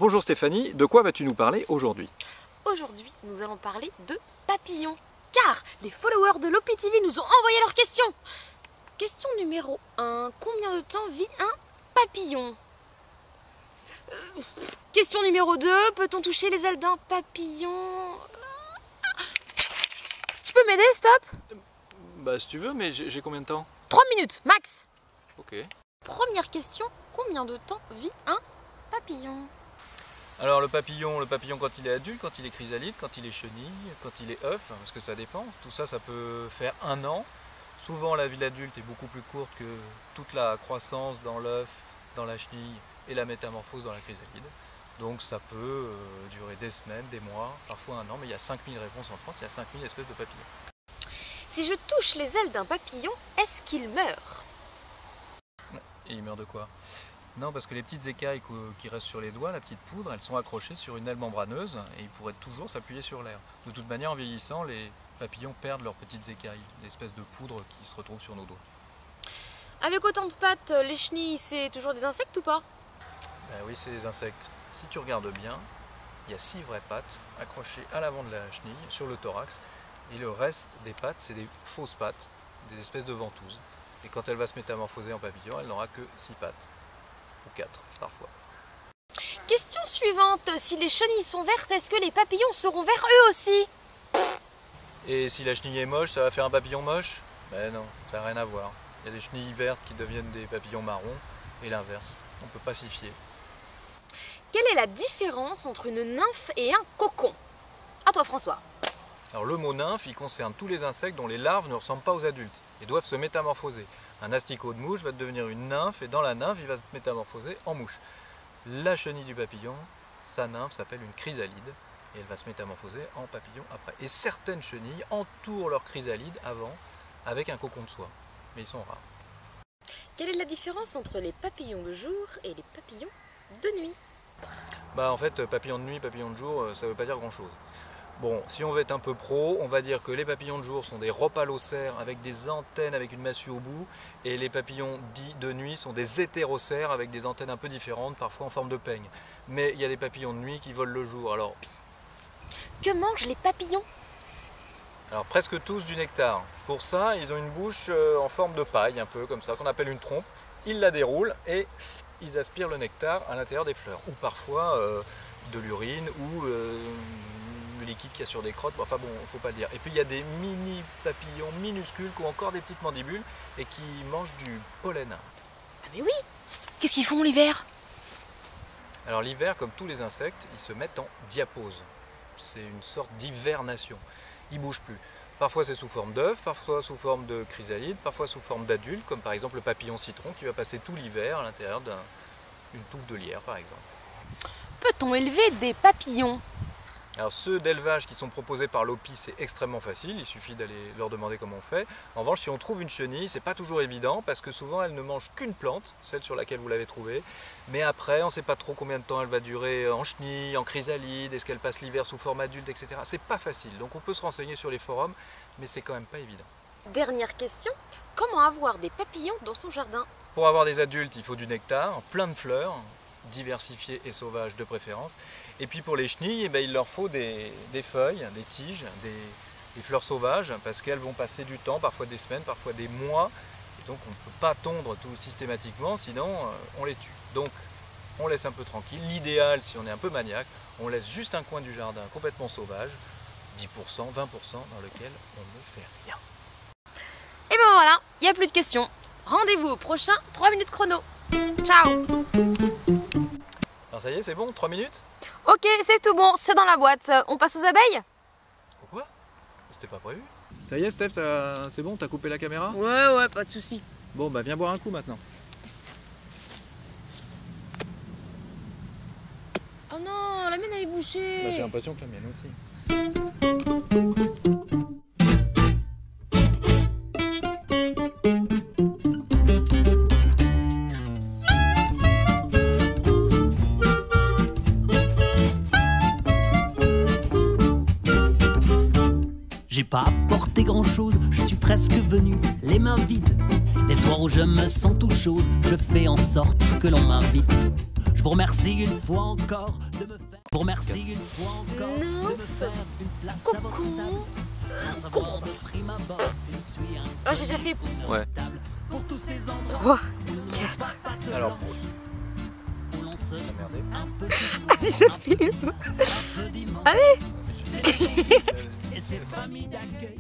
Bonjour Stéphanie, de quoi vas-tu nous parler aujourd'hui? Aujourd'hui, nous allons parler de papillons, car les followers de l'OPTV nous ont envoyé leurs questions. Question numéro 1, combien de temps vit un papillon? Question numéro 2, peut-on toucher les ailes d'un papillon? Tu peux m'aider, stop? Bah si tu veux, mais j'ai combien de temps? 3 minutes, max. Ok. Première question, combien de temps vit un papillon? Alors le papillon quand il est adulte, quand il est chrysalide, quand il est chenille, quand il est œuf, parce que ça dépend, tout ça, ça peut faire 1 an. Souvent la vie d'adulte est beaucoup plus courte que toute la croissance dans l'œuf, dans la chenille et la métamorphose dans la chrysalide. Donc ça peut durer des semaines, des mois, parfois 1 an, mais il y a 5000 réponses en France, il y a 5000 espèces de papillons. Si je touche les ailes d'un papillon, est-ce qu'il meurt? Et il meurt de quoi? Non, parce que les petites écailles qui restent sur les doigts, la petite poudre, elles sont accrochées sur une aile membraneuse et ils pourraient toujours s'appuyer sur l'air. De toute manière, en vieillissant, les papillons perdent leurs petites écailles, l'espèce de poudre qui se retrouve sur nos doigts. Avec autant de pattes, les chenilles, c'est toujours des insectes ou pas? Ben oui, c'est des insectes. Si tu regardes bien, il y a 6 vraies pattes accrochées à l'avant de la chenille, sur le thorax, et le reste des pattes, c'est des fausses pattes, des espèces de ventouses. Et quand elle va se métamorphoser en papillon, elle n'aura que 6 pattes. Ou 4 parfois. Question suivante, si les chenilles sont vertes, est-ce que les papillons seront verts eux aussi? Et si la chenille est moche, ça va faire un papillon moche? Ben non, ça n'a rien à voir. Il y a des chenilles vertes qui deviennent des papillons marrons, et l'inverse. On ne peut pas s'y fier. Quelle est la différence entre une nymphe et un cocon? À toi François. Alors le mot nymphe, il concerne tous les insectes dont les larves ne ressemblent pas aux adultes et doivent se métamorphoser. Un asticot de mouche va devenir une nymphe et dans la nymphe, il va se métamorphoser en mouche. La chenille du papillon, sa nymphe s'appelle une chrysalide et elle va se métamorphoser en papillon après. Et certaines chenilles entourent leur chrysalide avant avec un cocon de soie, mais ils sont rares. Quelle est la différence entre les papillons de jour et les papillons de nuit? Bah en fait, papillon de nuit, papillon de jour, ça ne veut pas dire grand-chose. Bon, si on veut être un peu pro, on va dire que les papillons de jour sont des rhopalocères avec des antennes avec une massue au bout et les papillons dits de nuit sont des hétérocères avec des antennes un peu différentes, parfois en forme de peigne. Mais il y a des papillons de nuit qui volent le jour. Alors que mangent les papillons? Alors presque tous du nectar. Pour ça, ils ont une bouche en forme de paille, un peu comme ça, qu'on appelle une trompe. Ils la déroulent et ils aspirent le nectar à l'intérieur des fleurs. Ou parfois de l'urine ou le liquide qu'il y a sur des crottes, enfin bon, il ne faut pas le dire. Et puis il y a des mini papillons minuscules qui ont encore des petites mandibules et qui mangent du pollen. Ah mais oui! Qu'est-ce qu'ils font l'hiver? Alors l'hiver, comme tous les insectes, ils se mettent en diapause. C'est une sorte d'hivernation. Ils ne bougent plus. Parfois c'est sous forme d'œuf, parfois sous forme de chrysalide, parfois sous forme d'adulte, comme par exemple le papillon citron qui va passer tout l'hiver à l'intérieur d'une touffe de lierre par exemple. Peut-on élever des papillons? Alors ceux d'élevage qui sont proposés par l'OPI, c'est extrêmement facile, il suffit d'aller leur demander comment on fait. En revanche, si on trouve une chenille, c'est pas toujours évident parce que souvent elle ne mange qu'une plante, celle sur laquelle vous l'avez trouvée. Mais après, on ne sait pas trop combien de temps elle va durer en chenille, en chrysalide, est-ce qu'elle passe l'hiver sous forme adulte, etc. C'est pas facile, donc on peut se renseigner sur les forums, mais c'est quand même pas évident. Dernière question, comment avoir des papillons dans son jardin? Pour avoir des adultes, il faut du nectar, plein de fleurs, diversifiées et sauvages de préférence. Et puis pour les chenilles, eh bien, il leur faut des feuilles, des tiges, des fleurs sauvages, parce qu'elles vont passer du temps, parfois des semaines, parfois des mois. Et donc on ne peut pas tondre tout systématiquement, sinon on les tue. Donc on laisse un peu tranquille. L'idéal, si on est un peu maniaque, on laisse juste un coin du jardin complètement sauvage, 10%, 20%, dans lequel on ne fait rien. Et ben voilà, il n'y a plus de questions. Rendez-vous au prochain 3 minutes chrono. Ciao! Alors ça y est, c'est bon, 3 minutes? Ok, c'est tout bon, c'est dans la boîte. On passe aux abeilles? Pourquoi? C'était pas prévu. Ça y est, Steph, c'est bon, t'as coupé la caméra? Ouais, pas de souci. Bon, bah viens boire un coup maintenant. Oh non, la mienne elle est bouchée. Bah, j'ai l'impression que la mienne aussi. J'ai pas apporté grand chose, je suis presque venu les mains vides. Les soirs où je me sens tout chose, je fais en sorte que l'on m'invite. Je vous remercie une fois encore de me faire. Vous remercie une fois encore de me faire une place Coucou. sans savoir de prime abord si je suis un Oh, j'ai déjà fait Ouais. pour tous ces endroits 3, 4. Alors, pour... où l'on se sent merdé. un peu plus souvent, Vas-y, ça filme. un peu d'immense. Allez. Et ces familles d'accueil